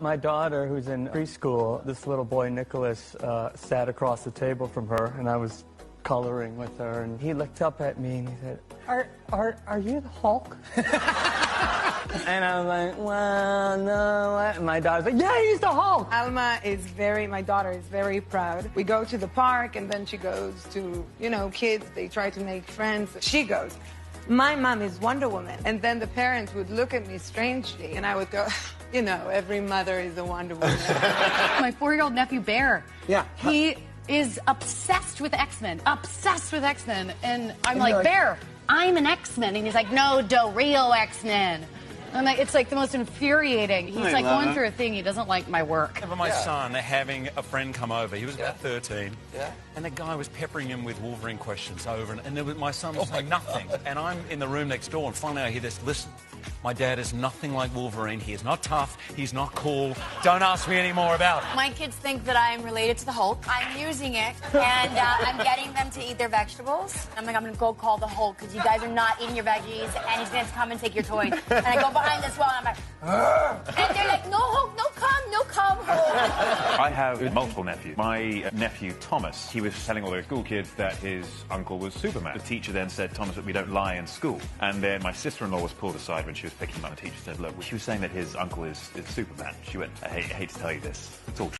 My daughter, who's in preschool, this little boy, Nicholas, sat across the table from her, and I was coloring with her, and he looked up at me and he said, Are you the Hulk? And I was like, well, no. And my daughter's like, yeah, he's the Hulk. My daughter is very proud. We go to the park, and then she goes to, kids. They try to make friends. She goes, my mom is Wonder Woman. And then the parents would look at me strangely, and I would go, every mother is a Wonder Woman. My 4-year-old nephew, Bear. Yeah. He is obsessed with X-Men. Obsessed with X-Men. And I'm like, Bear, I'm an X-Men. And he's like, no, real X-Men. And it's like the most infuriating. He's like going through a thing. He doesn't like my work. I remember my son having a friend come over. He was about 13. Yeah. And the guy was peppering him with Wolverine questions over and my son was saying nothing. And I'm in the room next door, and finally I hear this. Listen, my dad is nothing like Wolverine. He is not tough. He's not cool. Don't ask me any more about it. My kids think that I'm related to the Hulk. I'm using it, and I'm getting them to eat their vegetables. I'm like, I'm going to go call the Hulk because you guys are not eating your veggies, and he's going to come and take your toys. And I go behind this wall, and I'm like, and they're like, no, Hulk, no, come, Hulk. I have multiple nephews. My nephew, Thomas, he was telling all the school kids that his uncle was Superman. The teacher then said, Thomas, that we don't lie in school. And then my sister-in-law was pulled aside when she was picking him up. The teacher said, look, she was saying that his uncle is Superman. She went, I hate to tell you this. It's all true.